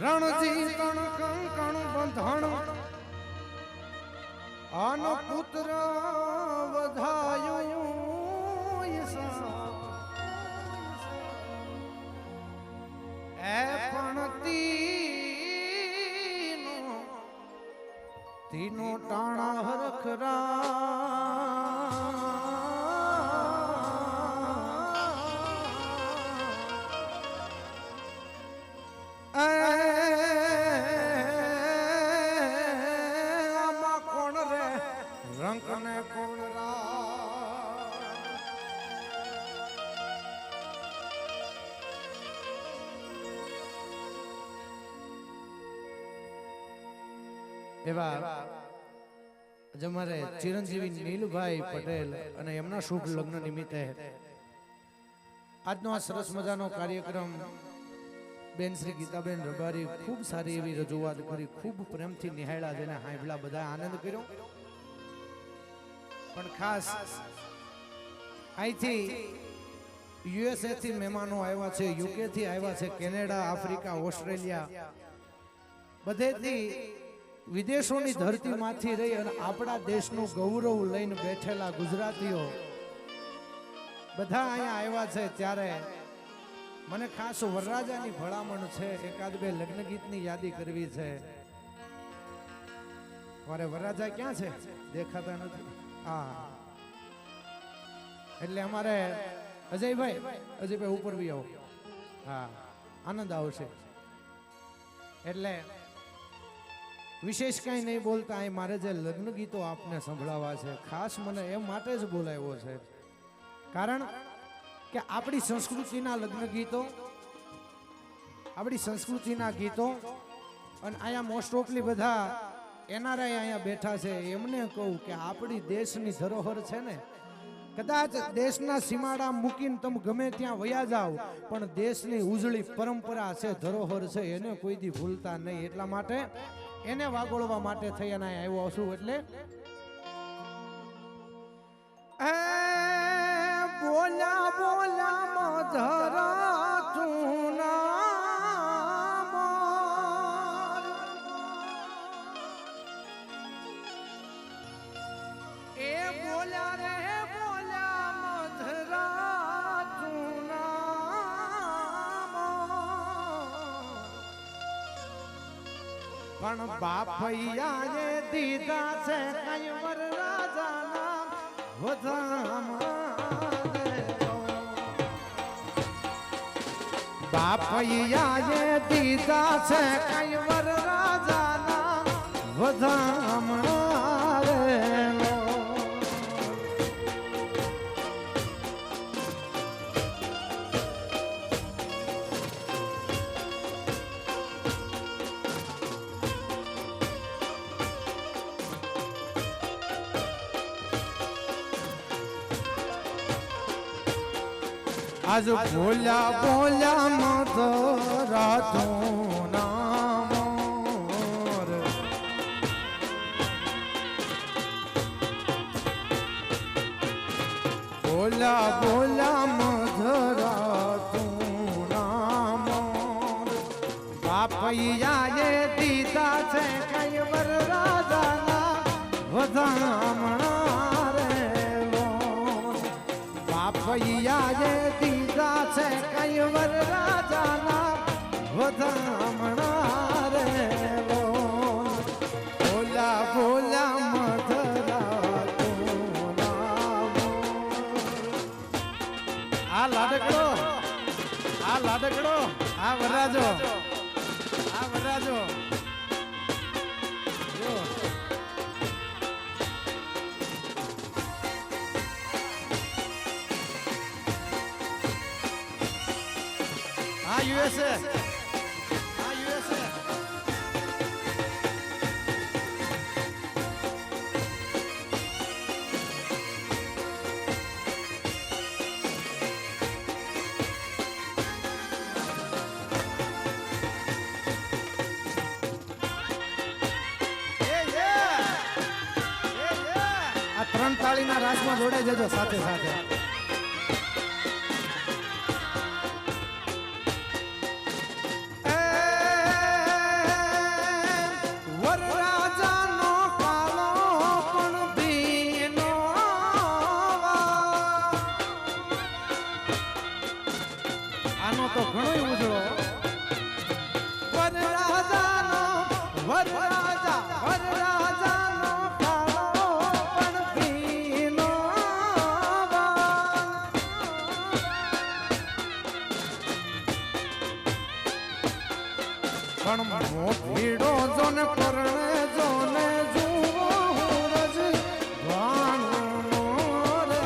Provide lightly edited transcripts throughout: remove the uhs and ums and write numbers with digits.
રણજી તણ કંકણ બંધણ આનો પુત્ર વધાયો એ પણ તીનો ટાણા હરખરા આમાં કોણ રે રંગ ને કોણ એવા અમારે ચિરંજીવી નીલભાઈ પટેલ અને એમના શુભ લગ્ન નિમિત્તે આજનો આ સરસ મજાનો કાર્યક્રમ બેન શ્રી ગીતાબેન રબારી ખૂબ સારી એવી રજૂઆત કરી, ખૂબ પ્રેમથી નિહાળ્યા, જેને હાંભળા બધા આનંદ કર્યો. પણ ખાસ અહીંથી યુએસએ થી મહેમાનો આવ્યા છે, યુકે થી આવ્યા છે, કેનેડા, આફ્રિકા, ઓસ્ટ્રેલિયા, બધેથી વિદેશોની ધરતીમાંથી રહી અને આપણા દેશનું ગૌરવ લઈને બેઠેલા ગુજરાતીઓ બધા અહીંયા આવ્યા છે. ત્યારે મને ખાસ વરરાજાની ભલામણ છે, એકાદ બે લગ્ન ગીતની યાદી કરવી છે. મારે વરરાજા ક્યાં છે? દેખાતા નથી. હા, એટલે અમારે અજયભાઈ ઉપર બી આવો. હા, આનંદ આવશે. એટલે વિશેષ કઈ નહીં બોલતા, અહીં મારે જે લગ્ન ગીતો આપને સંભળાવા છે, ખાસ મને એમ માટે જ બોલાવ્યો છે કારણ કે આપણી સંસ્કૃતિના લગ્ન ગીતો, આપણી સંસ્કૃતિના ગીતો, અને અહીંયા મોસ્ટ ઓફલી બધા એનઆરઆઈ અહીંયા બેઠા છે. એમને કહું કે આપણી દેશની ધરોહર છે ને, કદાચ દેશના સીમાડા મૂકીને તમે ગમે ત્યાં વયા જાઓ, પણ દેશની ઉજળી પરંપરા છે, ધરોહર છે, એને કોઈ દી ભૂલતા નહીં. એટલા માટે એને વાગોળવા માટે થઈ અને આવ્યો છું. એટલે બોલા બોલા મધરા ચૂના એ બોલા રે બોલા મધરા ચૂના પણ બાપૈયાએ દીધા છે કઈ વરરાજાના વધામાં. બાપૈયાએ દીધા છે કઈ વરરાજાના વધામણા રે. આજ બોલ્યા બોલ્યા મધરા ચૂના મોર, બોલ્યા બોલ્યા મધરા ચૂના મોર. બાપૈયાએ દીધા છે કઈ વરરાજાના વધામણા રે. બાપૈયાએ દીધા છે કઈ વરરાજાના વધામણા રે. બોલા બોલા મધરા ચૂના મોર. આ લાડકડો, આ લાડકડો, આ વરરાજો, આ વરરાજો. આ યુએસએ, આ યુએસએ. આ ત્રણ તાળીના રાસમાં જોડાઈ જજો સાથે સાથે. ઘણો ઉજળો વરરાજાનો વરરાજાનો કાળો પણ ભીનો પણ મોભીડો જોને પરણે જોને જુઓ હુરજ વાણનો રે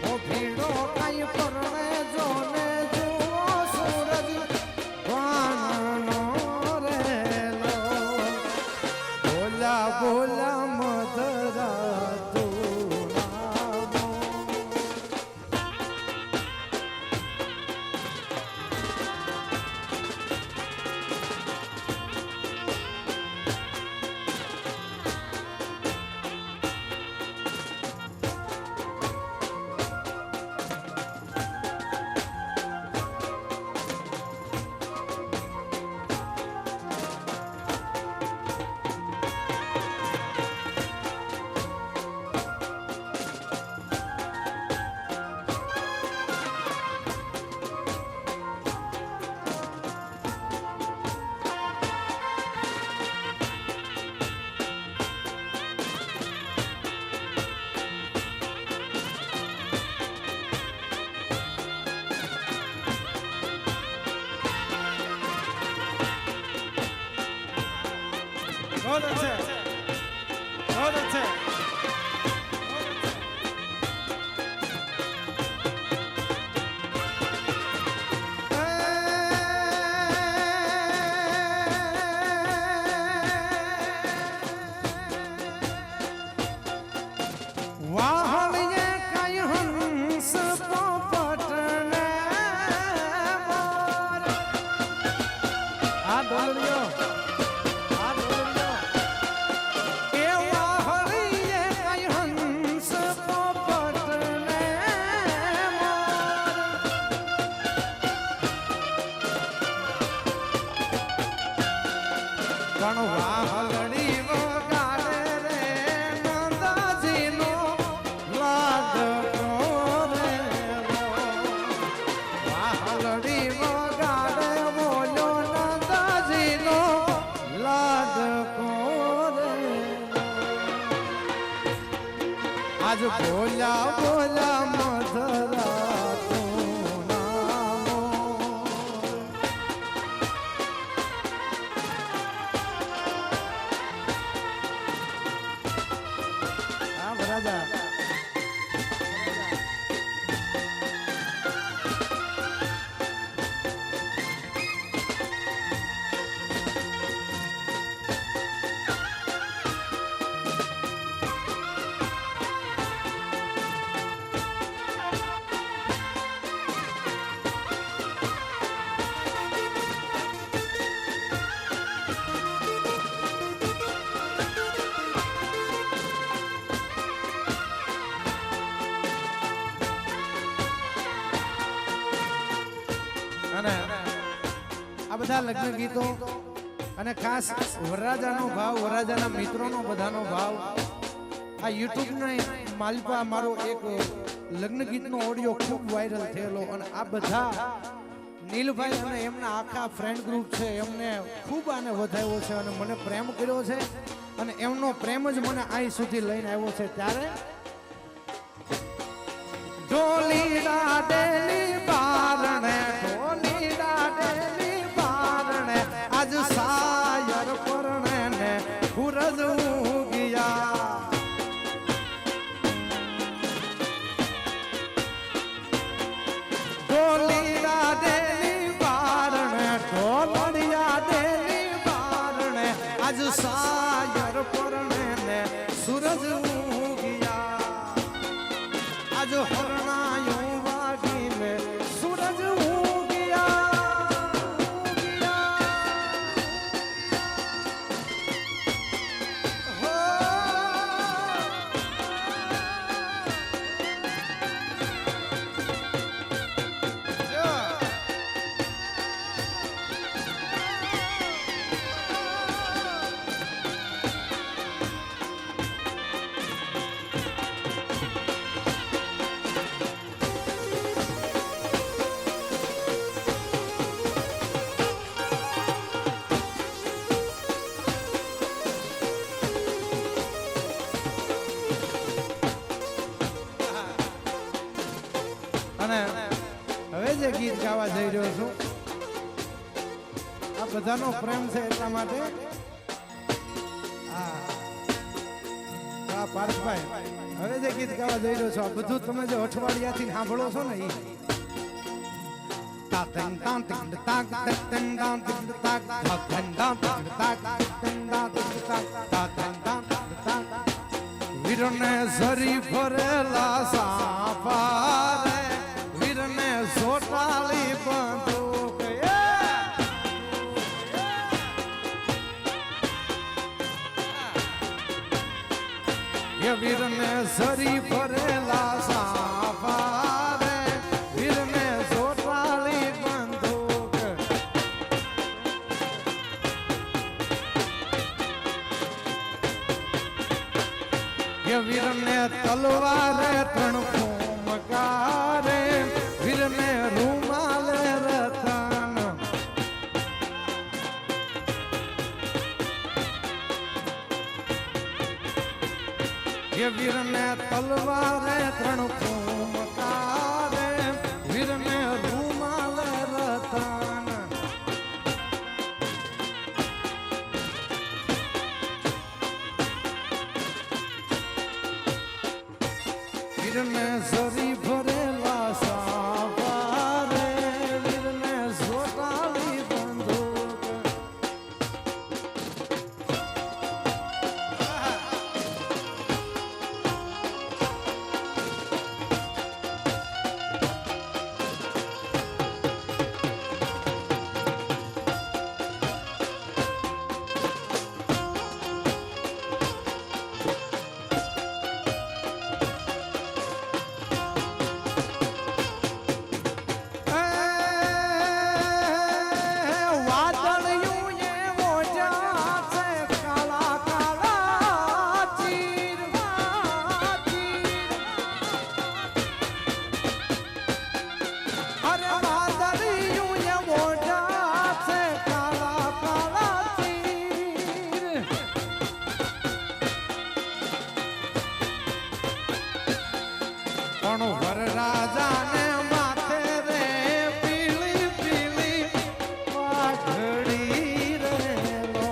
મોભીડો કાઈ પરણે જોને જુઓ સૂરજ વાણનો રે બોલા બોલા મધરા बहुत अच्छे बहुत अच्छे વાહણીએ કઈ હંસ પોપટને મોર આ ડોલરીઓ પણ વાહલડી વગાડે રે નંદાજીનો લાડકો રે વાહલડી વગાડે બોલ્યો નંદાજીનો લાડકો રે આજ બોલ્યા બોલ્યા મધરા રાજા અને આ બધા લગ્ન ગીતો અને ખાસ વરરાજાનો ભાવ વરરાજાના મિત્રોનો બધાનો ભાવ આ યુટ્યુબના માલપા મારો એક લગ્ન ગીતનો ઓડિયો ખૂબ વાયરલ થયેલો અને આ બધા નીલભાઈ અને એમના આખા ફ્રેન્ડ ગ્રુપ છે એમને ખૂબ આને વધાવ્યો છે અને મને પ્રેમ કર્યો છે અને એમનો પ્રેમ જ મને અહીં સુધી લઈને આવ્યો છે ત્યારે ઢોલી દાડેલી બારણે ઢોલી દાડેલી બારણે આજ સાયર પરણે ને હુરજ ઉગિયા ઢોલી દાડેલી બારણે ઢોલડિયા દેલી બારણે આજ સાયર પરણે ને સૂરજ ઉગિયા આજ હરણાયો વાગીને સૂરજ જે ગીત ગાવા જઈ રહ્યો છું આ બધાનો પ્રેમ છે એટલા માટે હા પાર્થભાઈ હવે જે ગીત ગાવા જઈ રહ્યો છો આ બધું તમે જે અઠવાડિયાથી સાંભળો છો ને એ વીરને ઝરી ફરેલા સાપા રે વીરને સોટાલી બંદૂક એ વીરને ઝરી ફરેલા સાપા રે વીરને સોટાલી બંદૂક એ વીરને તલવારે ત્રણ ફૂમકારે વીરને રૂમાલે રતન એ વીરને તલવારે ત્રણ ફૂમકારે વીરને રૂમાલે રતન વીરને ઝરી ભરેલા સાપા રે વીરને સોટાલી બંદૂક પણ વરરાજાને માથે રે પીળી પીળી પાઘડી રેલો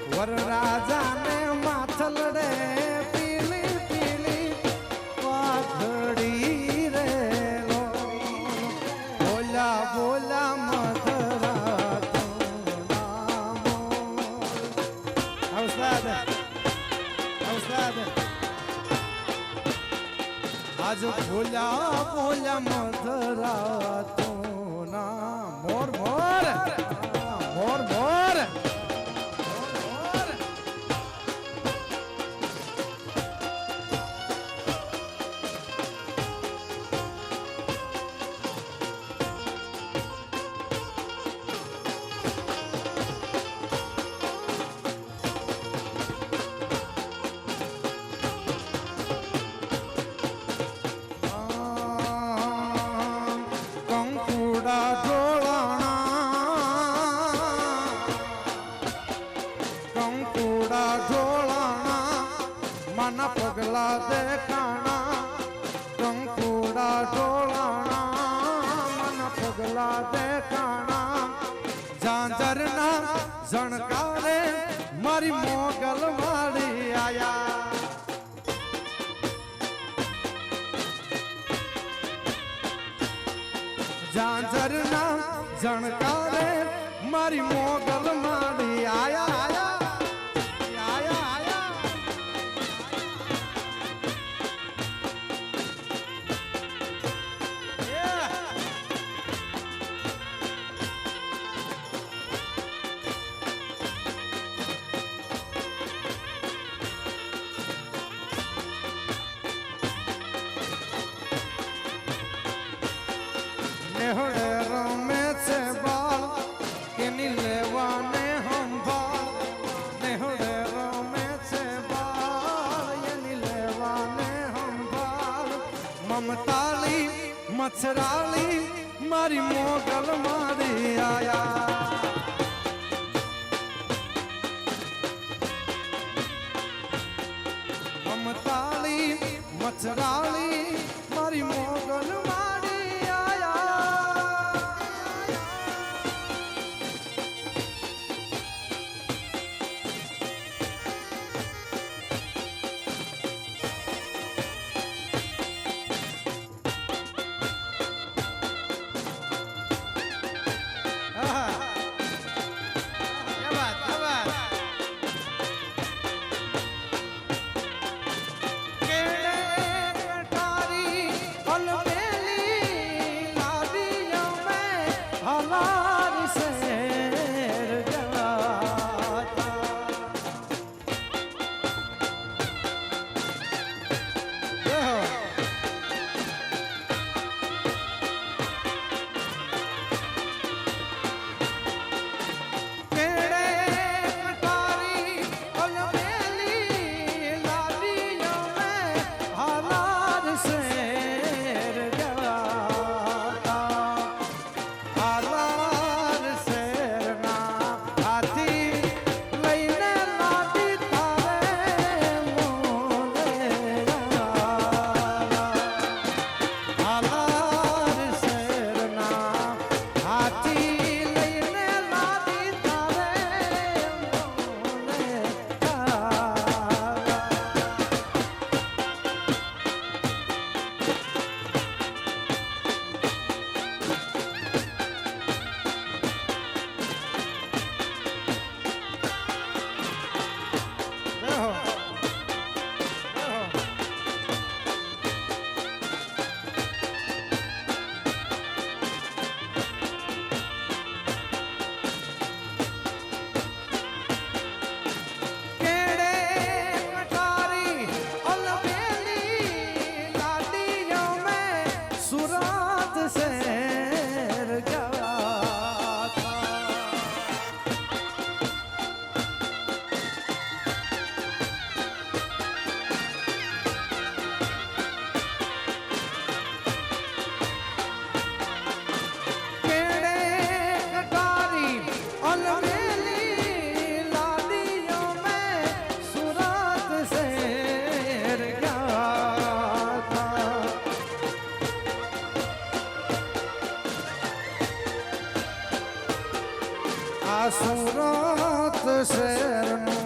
વરરાજાને માથલ રે પીળી પીળી પાઘડી રેલો બોલા બોલા મધરા તું નામો અવસાદ આજ ભોલા ભોલા મધરા તું ના મોર મોર મોર મોર માના પગલા દેખાણા કંકુડા ઢોળાણા માના પગલા દેખાણા ઝાંઝરના ઝણકારે મારી મોગલ મારી આયા ઝાંઝરના ઝણકારે મારી મોગલ મારી આયા નેહડે રમે છે બાલ કેની લેવાને હંભાળ નેહડે રમે છે બાલ એની લેવાને હંભાળ મમતાલી મચ્છરાલી મારી મોગલ મારી આયા મમતાલી મચ્છરાલી મારી મોગલ મારી આયા આ સુરત શહેરનું